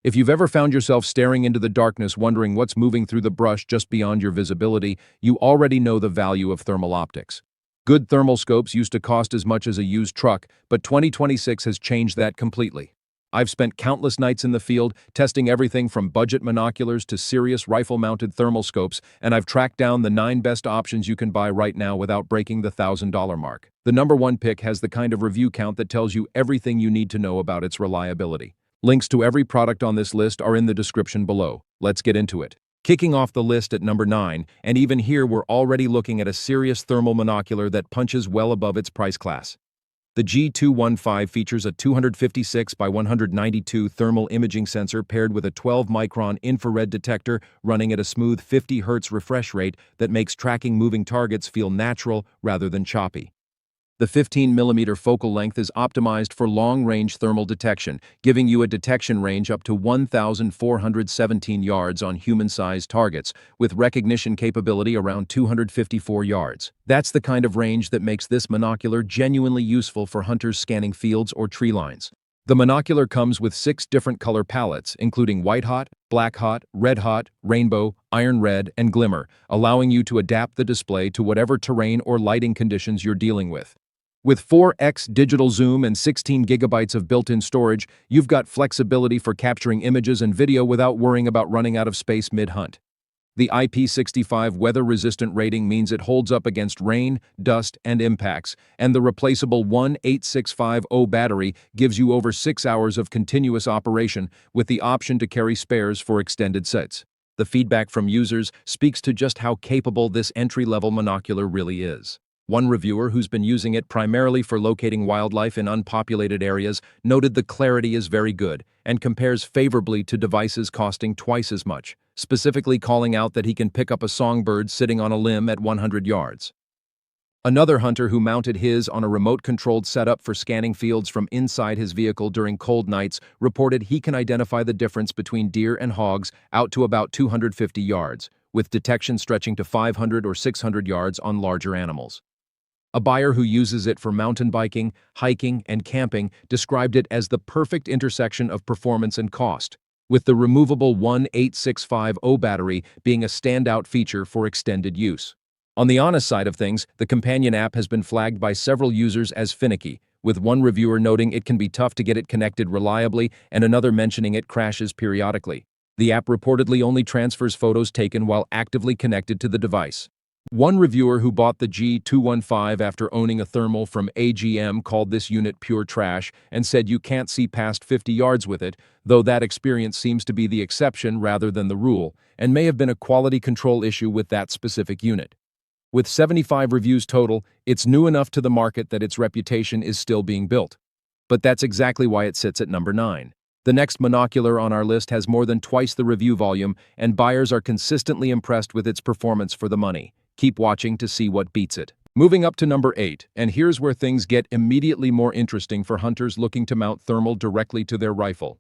If you've ever found yourself staring into the darkness wondering what's moving through the brush just beyond your visibility, you already know the value of thermal optics. Good thermal scopes used to cost as much as a used truck, but 2026 has changed that completely. I've spent countless nights in the field, testing everything from budget monoculars to serious rifle-mounted thermal scopes, and I've tracked down the 9 best options you can buy right now without breaking the $1,000 mark. The number 1 pick has the kind of review count that tells you everything you need to know about its reliability. Links to every product on this list are in the description below. Let's get into it. Kicking off the list at number 9, and even here we're already looking at a serious thermal monocular that punches well above its price class. The G215 features a 256 by 192 thermal imaging sensor paired with a 12-micron infrared detector running at a smooth 50 Hz refresh rate that makes tracking moving targets feel natural rather than choppy. The 15mm focal length is optimized for long-range thermal detection, giving you a detection range up to 1,417 yards on human-sized targets, with recognition capability around 254 yards. That's the kind of range that makes this monocular genuinely useful for hunters scanning fields or tree lines. The monocular comes with 6 different color palettes, including white hot, black hot, red hot, rainbow, iron red, and glimmer, allowing you to adapt the display to whatever terrain or lighting conditions you're dealing with. With 4x digital zoom and 16 gigabytes of built-in storage, you've got flexibility for capturing images and video without worrying about running out of space mid-hunt. The IP65 weather-resistant rating means it holds up against rain, dust, and impacts, and the replaceable 18650 battery gives you over 6 hours of continuous operation with the option to carry spares for extended sets. The feedback from users speaks to just how capable this entry-level monocular really is. One reviewer who's been using it primarily for locating wildlife in unpopulated areas noted the clarity is very good and compares favorably to devices costing twice as much, specifically calling out that he can pick up a songbird sitting on a limb at 100 yards. Another hunter who mounted his on a remote-controlled setup for scanning fields from inside his vehicle during cold nights reported he can identify the difference between deer and hogs out to about 250 yards, with detection stretching to 500 or 600 yards on larger animals. A buyer who uses it for mountain biking, hiking, and camping described it as the perfect intersection of performance and cost, with the removable 18650 battery being a standout feature for extended use. On the honest side of things, the companion app has been flagged by several users as finicky, with one reviewer noting it can be tough to get it connected reliably and another mentioning it crashes periodically. The app reportedly only transfers photos taken while actively connected to the device. One reviewer who bought the G215 after owning a thermal from AGM called this unit pure trash and said you can't see past 50 yards with it, though that experience seems to be the exception rather than the rule, and may have been a quality control issue with that specific unit. With 75 reviews total, it's new enough to the market that its reputation is still being built. But that's exactly why it sits at number 9. The next monocular on our list has more than twice the review volume, and buyers are consistently impressed with its performance for the money. Keep watching to see what beats it. Moving up to number 8, and here's where things get immediately more interesting for hunters looking to mount thermal directly to their rifle.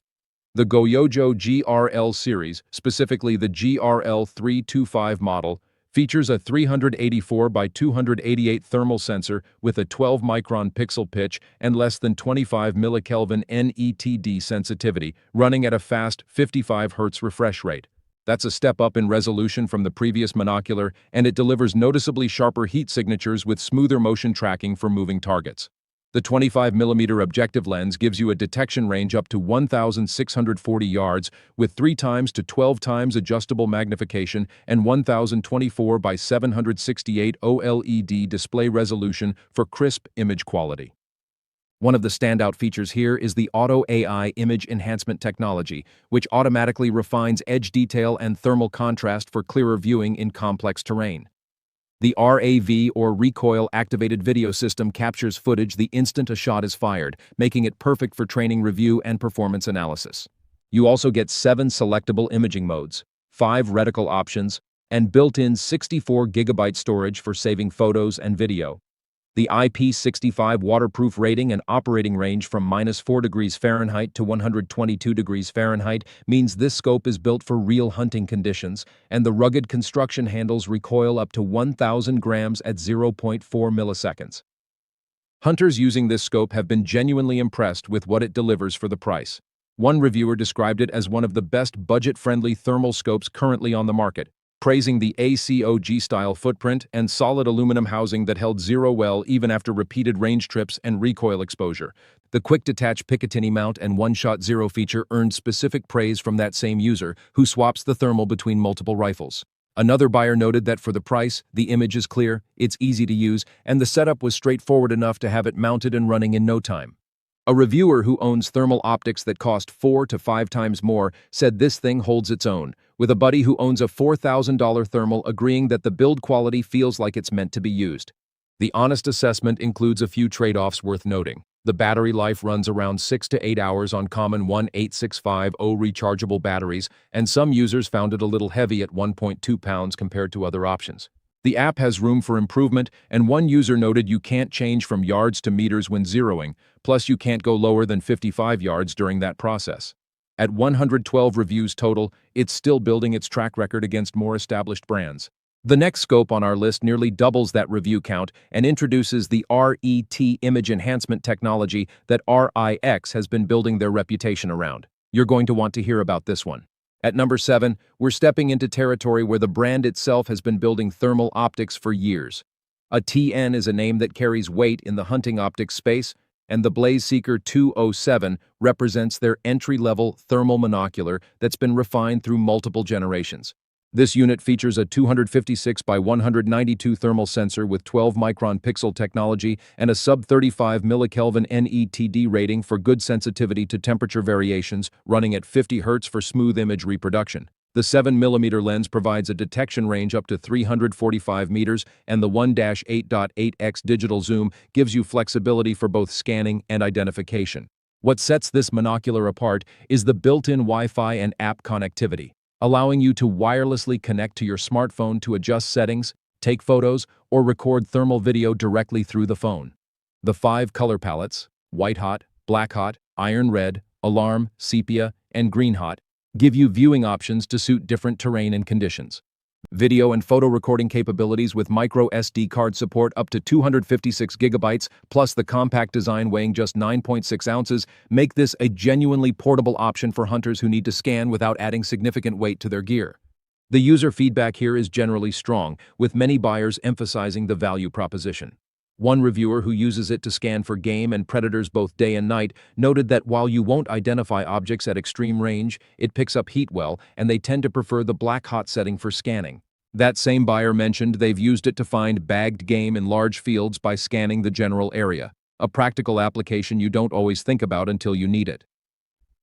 The GOYOJO GRL series, specifically the GRL 325 model, features a 384 by 288 thermal sensor with a 12-micron pixel pitch and less than 25 millikelvin NETD sensitivity, running at a fast 55 Hz refresh rate. That's a step up in resolution from the previous monocular, and it delivers noticeably sharper heat signatures with smoother motion tracking for moving targets. The 25mm objective lens gives you a detection range up to 1,640 yards with 3 times to 12 times adjustable magnification and 1,024 by 768 OLED display resolution for crisp image quality. One of the standout features here is the Auto AI image enhancement technology, which automatically refines edge detail and thermal contrast for clearer viewing in complex terrain. The RAV or recoil-activated video system captures footage the instant a shot is fired, making it perfect for training review and performance analysis. You also get 7 selectable imaging modes, 5 reticle options, and built-in 64 GB storage for saving photos and video. The IP65 waterproof rating and operating range from -4 degrees Fahrenheit to 122 degrees Fahrenheit means this scope is built for real hunting conditions, and the rugged construction handles recoil up to 1,000 grams at 0.4 milliseconds. Hunters using this scope have been genuinely impressed with what it delivers for the price. One reviewer described it as one of the best budget-friendly thermal scopes currently on the market, praising the ACOG-style footprint and solid aluminum housing that held zero well even after repeated range trips and recoil exposure. The quick-detach Picatinny mount and one-shot zero feature earned specific praise from that same user, who swaps the thermal between multiple rifles. Another buyer noted that for the price, the image is clear, it's easy to use, and the setup was straightforward enough to have it mounted and running in no time. A reviewer who owns thermal optics that cost 4 to 5 times more said this thing holds its own, with a buddy who owns a $4,000 thermal agreeing that the build quality feels like it's meant to be used. The honest assessment includes a few trade-offs worth noting. The battery life runs around 6 to 8 hours on common 18650 rechargeable batteries, and some users found it a little heavy at 1.2 pounds compared to other options. The app has room for improvement, and one user noted you can't change from yards to meters when zeroing, plus you can't go lower than 55 yards during that process. At 112 reviews total, it's still building its track record against more established brands. The next scope on our list nearly doubles that review count and introduces the RET image enhancement technology that RIX has been building their reputation around. You're going to want to hear about this one. At number 7, we're stepping into territory where the brand itself has been building thermal optics for years. ATN is a name that carries weight in the hunting optics space, and the BlazeSeeker 207 represents their entry-level thermal monocular that's been refined through multiple generations. This unit features a 256 by 192 thermal sensor with 12-micron pixel technology and a sub-35 millikelvin NETD rating for good sensitivity to temperature variations, running at 50 Hz for smooth image reproduction. The 7mm lens provides a detection range up to 345 meters, and the 1-8.8x digital zoom gives you flexibility for both scanning and identification. What sets this monocular apart is the built-in Wi-Fi and app connectivity, allowing you to wirelessly connect to your smartphone to adjust settings, take photos, or record thermal video directly through the phone. The 5 color palettes, white hot, black hot, iron red, alarm, sepia, and green hot, give you viewing options to suit different terrain and conditions. Video and photo recording capabilities with micro SD card support up to 256 gigabytes, plus the compact design weighing just 9.6 ounces, make this a genuinely portable option for hunters who need to scan without adding significant weight to their gear. The user feedback here is generally strong, with many buyers emphasizing the value proposition. One reviewer who uses it to scan for game and predators both day and night noted that while you won't identify objects at extreme range, it picks up heat well, and they tend to prefer the black hot setting for scanning. That same buyer mentioned they've used it to find bagged game in large fields by scanning the general area, a practical application you don't always think about until you need it.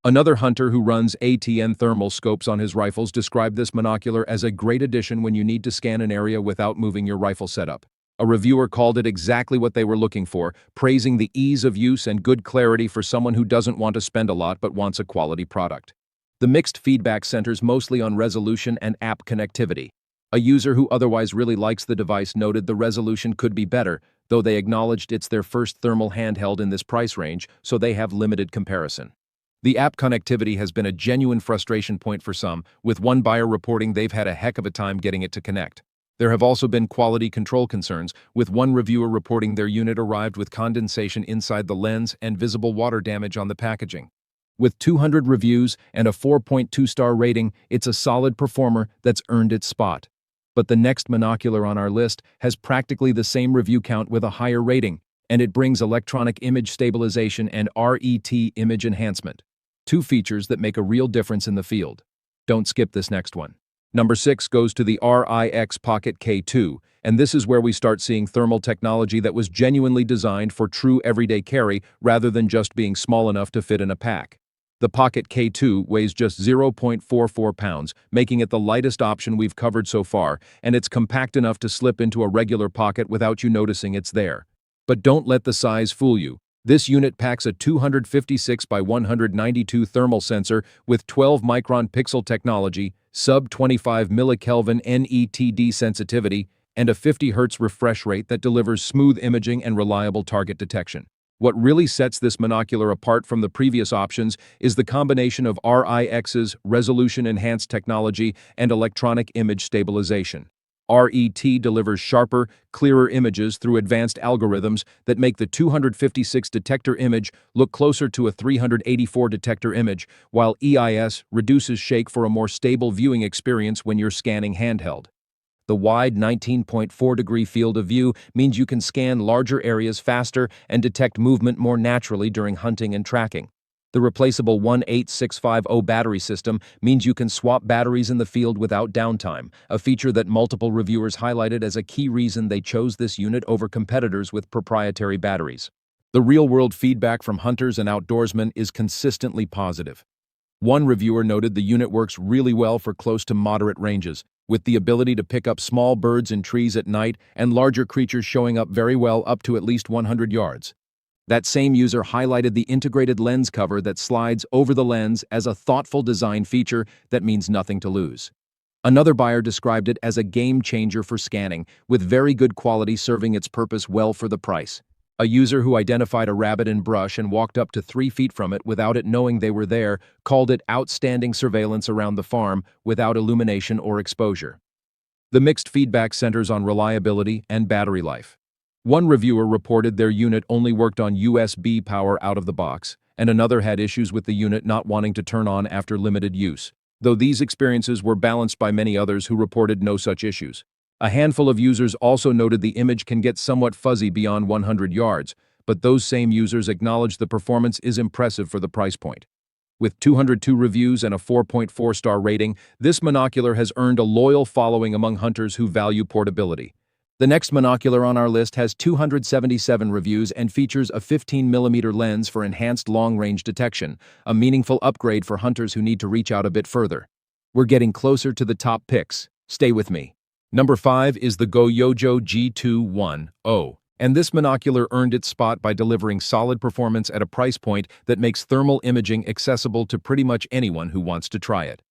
Another hunter who runs ATN thermal scopes on his rifles described this monocular as a great addition when you need to scan an area without moving your rifle setup. A reviewer called it exactly what they were looking for, praising the ease of use and good clarity for someone who doesn't want to spend a lot but wants a quality product. The mixed feedback centers mostly on resolution and app connectivity. A user who otherwise really likes the device noted the resolution could be better, though they acknowledged it's their first thermal handheld in this price range, so they have limited comparison. The app connectivity has been a genuine frustration point for some, with one buyer reporting they've had a heck of a time getting it to connect. There have also been quality control concerns, with one reviewer reporting their unit arrived with condensation inside the lens and visible water damage on the packaging. With 200 reviews and a 4.2-star rating, it's a solid performer that's earned its spot. But the next monocular on our list has practically the same review count with a higher rating, and it brings electronic image stabilization and RET image enhancement, 2 features that make a real difference in the field. Don't skip this next one. Number 6 goes to the RIX Pocket K2, and this is where we start seeing thermal technology that was genuinely designed for true everyday carry rather than just being small enough to fit in a pack. The Pocket K2 weighs just 0.44 pounds, making it the lightest option we've covered so far, and it's compact enough to slip into a regular pocket without you noticing it's there. But don't let the size fool you. This unit packs a 256 by 192 thermal sensor with 12-micron pixel technology, sub-25 millikelvin NETD sensitivity, and a 50 Hz refresh rate that delivers smooth imaging and reliable target detection. What really sets this monocular apart from the previous options is the combination of RIX's resolution-enhanced technology and electronic image stabilization. RET delivers sharper, clearer images through advanced algorithms that make the 256 detector image look closer to a 384 detector image, while EIS reduces shake for a more stable viewing experience when you're scanning handheld. The wide 19.4-degree field of view means you can scan larger areas faster and detect movement more naturally during hunting and tracking. The replaceable 18650 battery system means you can swap batteries in the field without downtime, a feature that multiple reviewers highlighted as a key reason they chose this unit over competitors with proprietary batteries. The real-world feedback from hunters and outdoorsmen is consistently positive. One reviewer noted the unit works really well for close to moderate ranges, with the ability to pick up small birds in trees at night and larger creatures showing up very well up to at least 100 yards. That same user highlighted the integrated lens cover that slides over the lens as a thoughtful design feature that means nothing to lose. Another buyer described it as a game changer for scanning, with very good quality serving its purpose well for the price. A user who identified a rabbit in brush and walked up to 3 feet from it without it knowing they were there called it outstanding surveillance around the farm without illumination or exposure. The mixed feedback centers on reliability and battery life. One reviewer reported their unit only worked on USB power out of the box, and another had issues with the unit not wanting to turn on after limited use, though these experiences were balanced by many others who reported no such issues. A handful of users also noted the image can get somewhat fuzzy beyond 100 yards, but those same users acknowledged the performance is impressive for the price point. With 202 reviews and a 4.4-star rating, this monocular has earned a loyal following among hunters who value portability. The next monocular on our list has 277 reviews and features a 15mm lens for enhanced long-range detection, a meaningful upgrade for hunters who need to reach out a bit further. We're getting closer to the top picks. Stay with me. Number 5 is the GOYOJO G210, and this monocular earned its spot by delivering solid performance at a price point that makes thermal imaging accessible to pretty much anyone who wants to try it.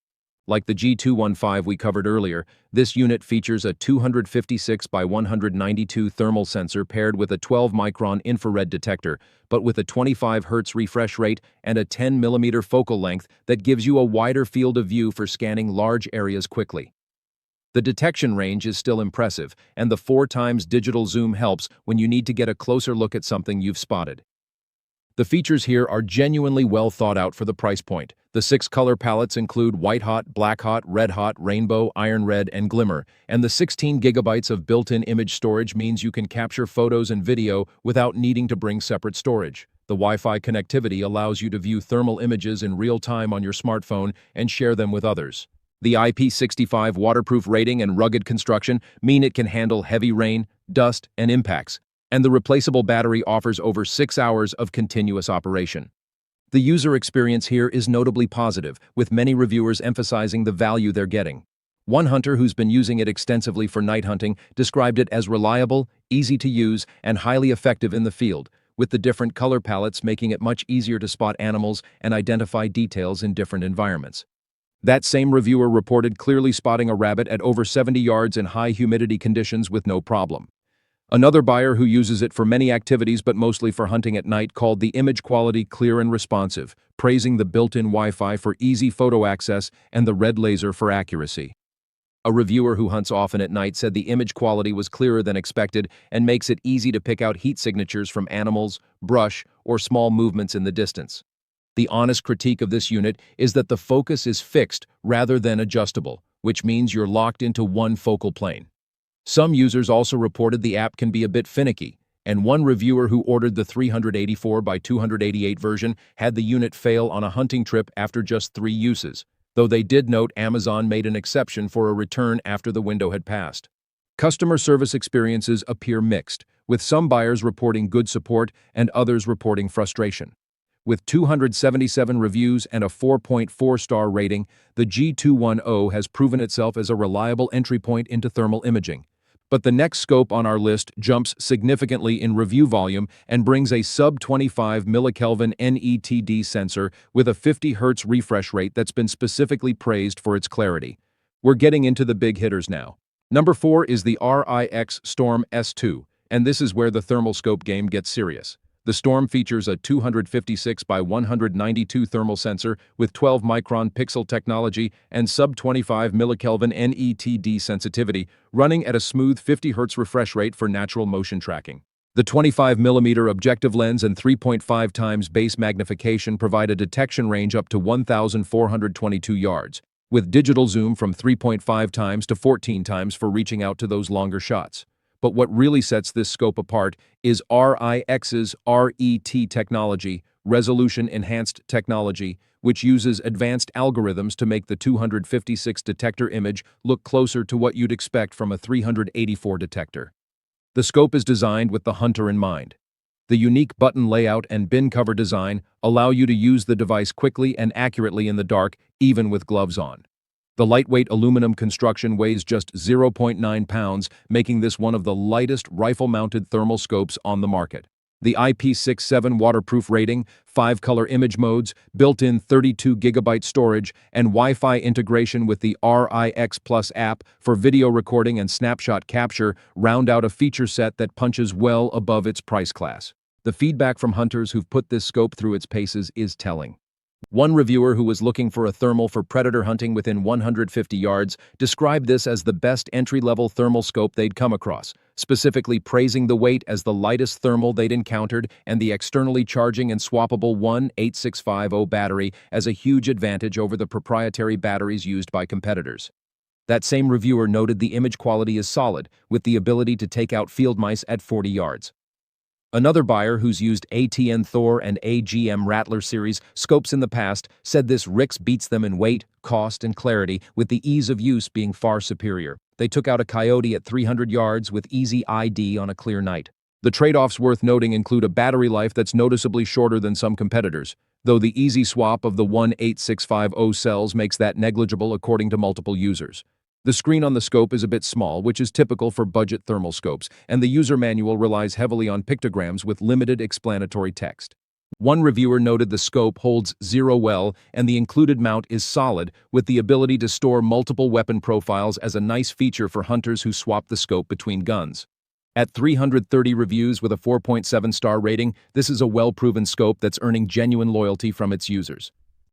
Like the G215 we covered earlier, this unit features a 256 by 192 thermal sensor paired with a 12-micron infrared detector, but with a 25 Hz refresh rate and a 10mm focal length that gives you a wider field of view for scanning large areas quickly. The detection range is still impressive, and the 4x digital zoom helps when you need to get a closer look at something you've spotted. The features here are genuinely well thought out for the price point. The 6 color palettes include white hot, black hot, red hot, rainbow, iron red, and glimmer, and the 16 GB of built-in image storage means you can capture photos and video without needing to bring separate storage. The Wi-Fi connectivity allows you to view thermal images in real time on your smartphone and share them with others. The IP65 waterproof rating and rugged construction mean it can handle heavy rain, dust, and impacts, and the replaceable battery offers over 6 hours of continuous operation. The user experience here is notably positive, with many reviewers emphasizing the value they're getting. One hunter who's been using it extensively for night hunting described it as reliable, easy to use, and highly effective in the field, with the different color palettes making it much easier to spot animals and identify details in different environments. That same reviewer reported clearly spotting a rabbit at over 70 yards in high humidity conditions with no problem. Another buyer who uses it for many activities but mostly for hunting at night called the image quality clear and responsive, praising the built-in Wi-Fi for easy photo access and the red laser for accuracy. A reviewer who hunts often at night said the image quality was clearer than expected and makes it easy to pick out heat signatures from animals, brush, or small movements in the distance. The honest critique of this unit is that the focus is fixed rather than adjustable, which means you're locked into one focal plane. Some users also reported the app can be a bit finicky, and one reviewer who ordered the 384 by 288 version had the unit fail on a hunting trip after just 3 uses, though they did note Amazon made an exception for a return after the window had passed. Customer service experiences appear mixed, with some buyers reporting good support and others reporting frustration. With 277 reviews and a 4.4-star rating, the G210 has proven itself as a reliable entry point into thermal imaging. But the next scope on our list jumps significantly in review volume and brings a sub-25 millikelvin NETD sensor with a 50 Hz refresh rate that's been specifically praised for its clarity. We're getting into the big hitters now. Number 4 is the RIX Storm S2, and this is where the thermal scope game gets serious. The The Storm features a 256 by 192 thermal sensor with 12-micron pixel technology and sub-25 millikelvin NETD sensitivity, running at a smooth 50 Hz refresh rate for natural motion tracking. The 25mm objective lens and 3.5 times base magnification provide a detection range up to 1,422 yards, with digital zoom from 3.5 times to 14 times for reaching out to those longer shots. But what really sets this scope apart is RIX's RET technology, Resolution Enhanced Technology, which uses advanced algorithms to make the 256 detector image look closer to what you'd expect from a 384 detector. The scope is designed with the hunter in mind. The unique button layout and bin cover design allow you to use the device quickly and accurately in the dark, even with gloves on. The lightweight aluminum construction weighs just 0.9 pounds, making this one of the lightest rifle-mounted thermal scopes on the market. The IP67 waterproof rating, 5-color image modes, built-in 32GB storage, and Wi-Fi integration with the RIX Plus app for video recording and snapshot capture round out a feature set that punches well above its price class. The feedback from hunters who've put this scope through its paces is telling. One reviewer who was looking for a thermal for predator hunting within 150 yards described this as the best entry-level thermal scope they'd come across, specifically praising the weight as the lightest thermal they'd encountered and the externally charging and swappable 18650 battery as a huge advantage over the proprietary batteries used by competitors. That same reviewer noted the image quality is solid, with the ability to take out field mice at 40 yards. Another buyer who's used ATN Thor and AGM Rattler series scopes in the past said this RIX beats them in weight, cost, and clarity, with the ease of use being far superior. They took out a coyote at 300 yards with easy ID on a clear night. The trade-offs worth noting include a battery life that's noticeably shorter than some competitors, though the easy swap of the 18650 cells makes that negligible according to multiple users. The screen on the scope is a bit small, which is typical for budget thermal scopes, and the user manual relies heavily on pictograms with limited explanatory text. One reviewer noted the scope holds zero well, and the included mount is solid, with the ability to store multiple weapon profiles as a nice feature for hunters who swap the scope between guns. At 330 reviews with a 4.7-star rating, this is a well-proven scope that's earning genuine loyalty from its users.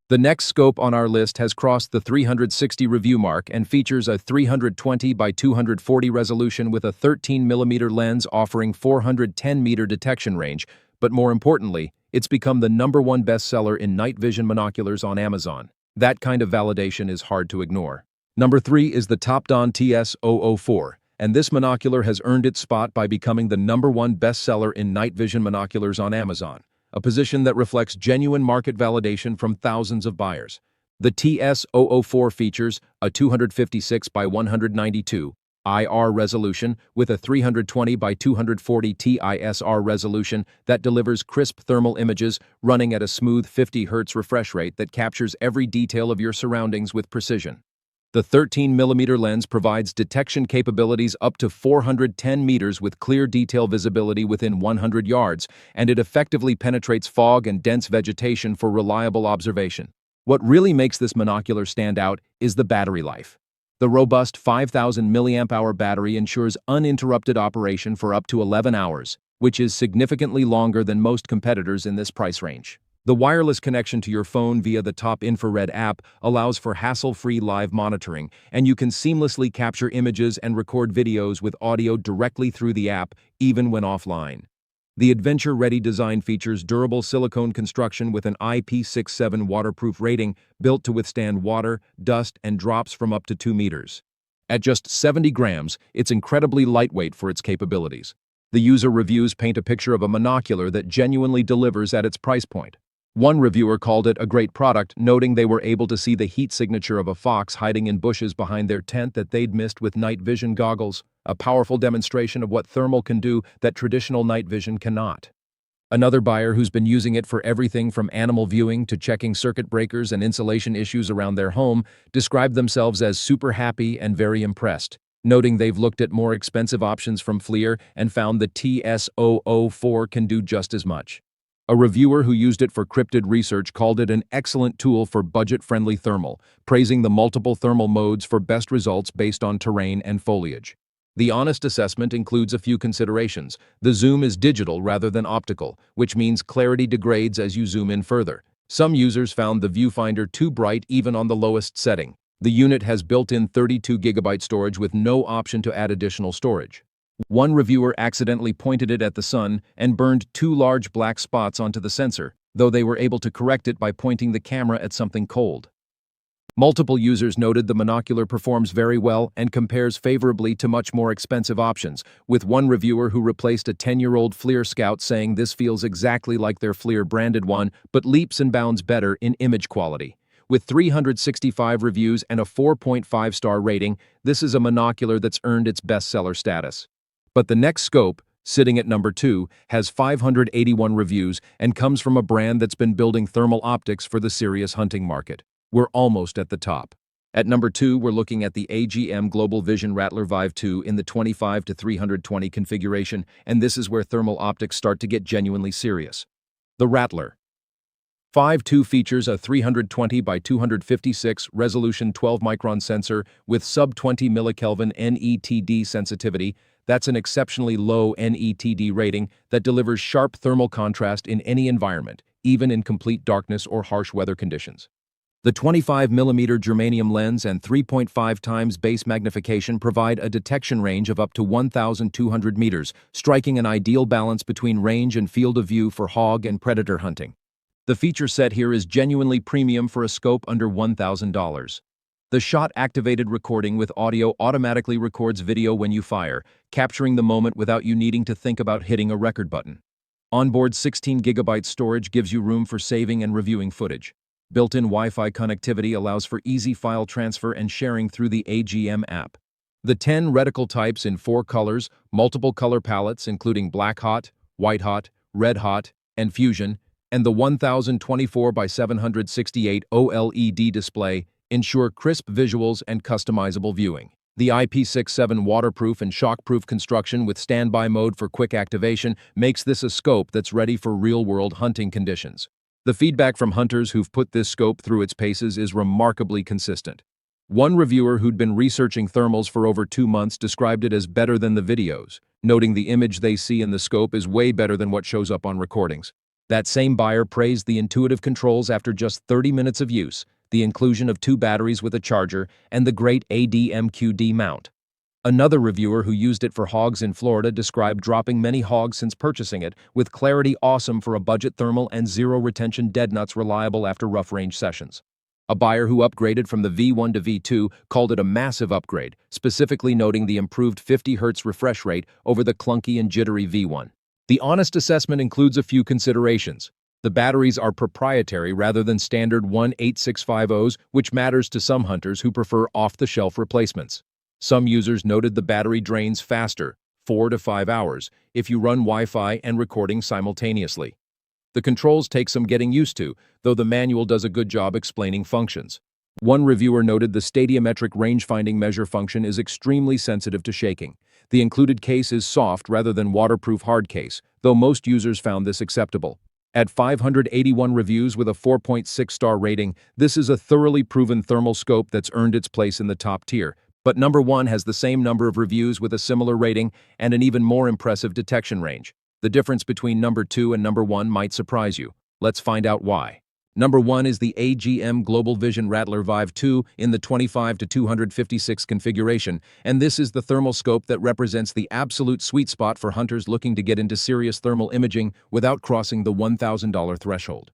The next scope on our list has crossed the 360 review mark and features a 320 by 240 resolution with a 13mm lens offering 410-meter detection range, but more importantly, it's become the #1 bestseller in night vision monoculars on Amazon. That kind of validation is hard to ignore. Number 3 is the TOPDON TS004, and this monocular has earned its spot by becoming the #1 bestseller in night vision monoculars on Amazon, a position that reflects genuine market validation from thousands of buyers. The TS004 features a 256 by 192 IR resolution with a 320 by 240 TISR resolution that delivers crisp thermal images running at a smooth 50 Hz refresh rate that captures every detail of your surroundings with precision. The 13mm lens provides detection capabilities up to 410 meters with clear detail visibility within 100 yards, and it effectively penetrates fog and dense vegetation for reliable observation. What really makes this monocular stand out is the battery life. The robust 5,000 mAh battery ensures uninterrupted operation for up to 11 hours, which is significantly longer than most competitors in this price range. The wireless connection to your phone via the Top Infrared app allows for hassle-free live monitoring, and you can seamlessly capture images and record videos with audio directly through the app, even when offline. The adventure-ready design features durable silicone construction with an IP67 waterproof rating built to withstand water, dust, and drops from up to 2 meters. At just 70 grams, it's incredibly lightweight for its capabilities. The user reviews paint a picture of a monocular that genuinely delivers at its price point. One reviewer called it a great product, noting they were able to see the heat signature of a fox hiding in bushes behind their tent that they'd missed with night vision goggles, a powerful demonstration of what thermal can do that traditional night vision cannot. Another buyer who's been using it for everything from animal viewing to checking circuit breakers and insulation issues around their home described themselves as super happy and very impressed, noting they've looked at more expensive options from FLIR and found the TS004 can do just as much. A reviewer who used it for cryptid research called it an excellent tool for budget-friendly thermal, praising the multiple thermal modes for best results based on terrain and foliage. The honest assessment includes a few considerations. The zoom is digital rather than optical, which means clarity degrades as you zoom in further. Some users found the viewfinder too bright even on the lowest setting. The unit has built-in 32GB storage with no option to add additional storage. One reviewer accidentally pointed it at the sun and burned 2 large black spots onto the sensor, though they were able to correct it by pointing the camera at something cold. Multiple users noted the monocular performs very well and compares favorably to much more expensive options, with one reviewer who replaced a 10-year-old FLIR Scout saying this feels exactly like their FLIR branded one, but leaps and bounds better in image quality. With 365 reviews and a 4.5-star rating, this is a monocular that's earned its bestseller status. But the next scope, sitting at number 2, has 581 reviews and comes from a brand that's been building thermal optics for the serious hunting market. We're almost at the top. At number 2, we're looking at the ATN Global Vision Rattler Vive 2 in the 25 to 320 configuration, and this is where thermal optics start to get genuinely serious. The Rattler Vive 2 features a 320 by 256 resolution 12-micron sensor with sub-20 millikelvin NETD sensitivity. That's an exceptionally low NETD rating that delivers sharp thermal contrast in any environment, even in complete darkness or harsh weather conditions. The 25mm germanium lens and 3.5 times base magnification provide a detection range of up to 1,200 meters, striking an ideal balance between range and field of view for hog and predator hunting. The feature set here is genuinely premium for a scope under $1,000. The shot-activated recording with audio automatically records video when you fire, capturing the moment without you needing to think about hitting a record button. Onboard 16GB storage gives you room for saving and reviewing footage. Built-in Wi-Fi connectivity allows for easy file transfer and sharing through the AGM app. The 10 reticle types in 4 colors, multiple color palettes including black hot, white hot, red hot, and fusion, and the 1024 by 768 OLED display ensure crisp visuals and customizable viewing. The IP67 waterproof and shockproof construction with standby mode for quick activation makes this a scope that's ready for real-world hunting conditions. The feedback from hunters who've put this scope through its paces is remarkably consistent. One reviewer who'd been researching thermals for over 2 months described it as better than the videos, noting the image they see in the scope is way better than what shows up on recordings. That same buyer praised the intuitive controls after just 30 minutes of use, the inclusion of 2 batteries with a charger, and the great ADMQD mount. Another reviewer who used it for hogs in Florida described dropping many hogs since purchasing it, with clarity awesome for a budget thermal and zero retention dead nuts reliable after rough range sessions. A buyer who upgraded from the V1 to V2 called it a massive upgrade, specifically noting the improved 50 Hz refresh rate over the clunky and jittery V1. The honest assessment includes a few considerations. The batteries are proprietary rather than standard 18650s, which matters to some hunters who prefer off-the-shelf replacements. Some users noted the battery drains faster, 4 to 5 hours, if you run Wi-Fi and recording simultaneously. The controls take some getting used to, though the manual does a good job explaining functions. One reviewer noted the stadiometric range-finding measure function is extremely sensitive to shaking. The included case is soft rather than waterproof hard case, though most users found this acceptable. At 581 reviews with a 4.6-star rating, this is a thoroughly proven thermal scope that's earned its place in the top tier. But number 1 has the same number of reviews with a similar rating and an even more impressive detection range. The difference between number 2 and number 1 might surprise you. Let's find out why. Number 1 is the AGM Global Vision Rattler Vive 2 in the 25 to 256 configuration, and this is the thermal scope that represents the absolute sweet spot for hunters looking to get into serious thermal imaging without crossing the $1,000 threshold.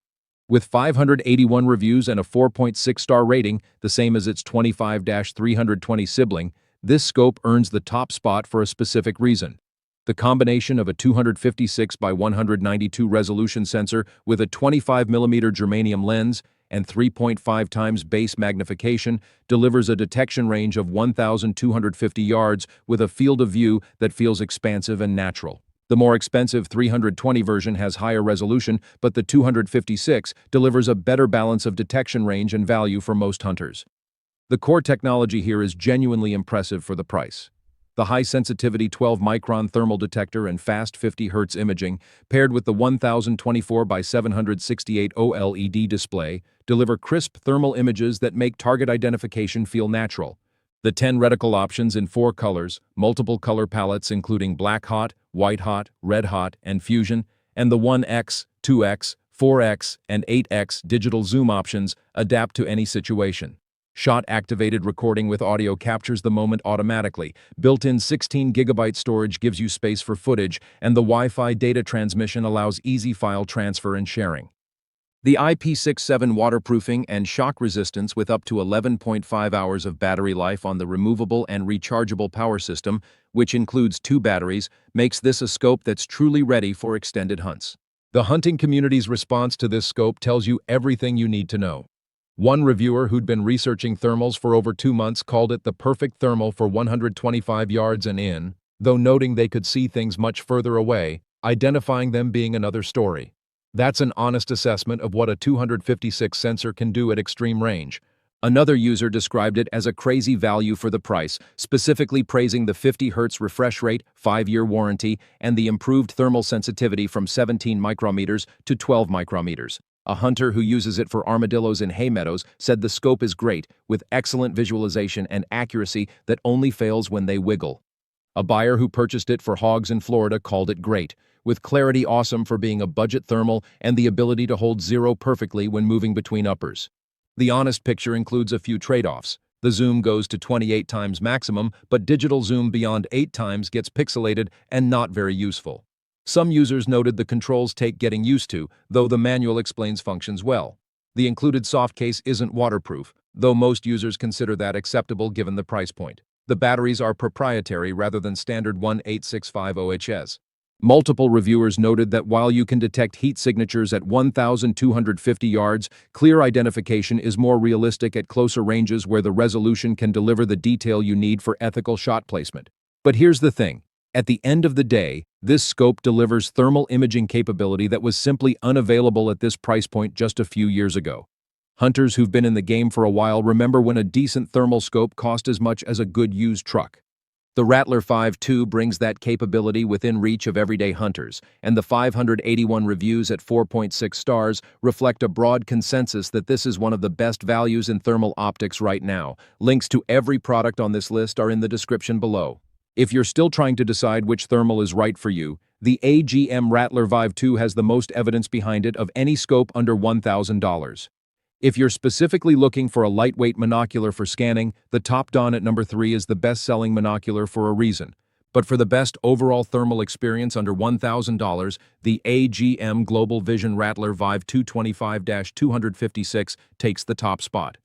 With 581 reviews and a 4.6-star rating, the same as its 25-320 sibling, this scope earns the top spot for a specific reason. The combination of a 256 by 192 resolution sensor with a 25mm germanium lens and 3.5 times base magnification delivers a detection range of 1,250 yards with a field of view that feels expansive and natural. The more expensive 320 version has higher resolution, but the 256 delivers a better balance of detection range and value for most hunters. The core technology here is genuinely impressive for the price. The high-sensitivity 12-micron thermal detector and fast 50 Hz imaging, paired with the 1024 by 768 OLED display, deliver crisp thermal images that make target identification feel natural. The 10 reticle options in 4 colors, multiple color palettes including black hot, white hot, red hot, and fusion, and the 1x, 2x, 4x, and 8x digital zoom options adapt to any situation. Shot-activated recording with audio captures the moment automatically. Built-in 16GB storage gives you space for footage, and the Wi-Fi data transmission allows easy file transfer and sharing. The IP67 waterproofing and shock resistance with up to 11.5 hours of battery life on the removable and rechargeable power system, which includes 2 batteries, makes this a scope that's truly ready for extended hunts. The hunting community's response to this scope tells you everything you need to know. One reviewer who'd been researching thermals for over 2 months called it the perfect thermal for 125 yards and in, though noting they could see things much further away, identifying them being another story. That's an honest assessment of what a 256 sensor can do at extreme range. Another user described it as a crazy value for the price, specifically praising the 50 Hz refresh rate, 5-year warranty, and the improved thermal sensitivity from 17 micrometers to 12 micrometers. A hunter who uses it for armadillos in hay meadows said the scope is great, with excellent visualization and accuracy that only fails when they wiggle. A buyer who purchased it for hogs in Florida called it great, with clarity awesome for being a budget thermal and the ability to hold 0 perfectly when moving between uppers. The honest picture includes a few trade-offs. The zoom goes to 28 times maximum, but digital zoom beyond 8 times gets pixelated and not very useful. Some users noted the controls take getting used to, though the manual explains functions well. The included soft case isn't waterproof, though most users consider that acceptable given the price point. The batteries are proprietary rather than standard 18650 OHS. Multiple reviewers noted that while you can detect heat signatures at 1,250 yards, clear identification is more realistic at closer ranges where the resolution can deliver the detail you need for ethical shot placement. But here's the thing. At the end of the day, this scope delivers thermal imaging capability that was simply unavailable at this price point just a few years ago. Hunters who've been in the game for a while remember when a decent thermal scope cost as much as a good used truck. The Rattler 5.2 brings that capability within reach of everyday hunters, and the 581 reviews at 4.6 stars reflect a broad consensus that this is one of the best values in thermal optics right now. Links to every product on this list are in the description below. If you're still trying to decide which thermal is right for you, the AGM Rattler Vive 2 has the most evidence behind it of any scope under $1,000. If you're specifically looking for a lightweight monocular for scanning, the TOPDON at number 3 is the best-selling monocular for a reason. But for the best overall thermal experience under $1,000, the AGM Global Vision Rattler Vive 225-256 takes the top spot.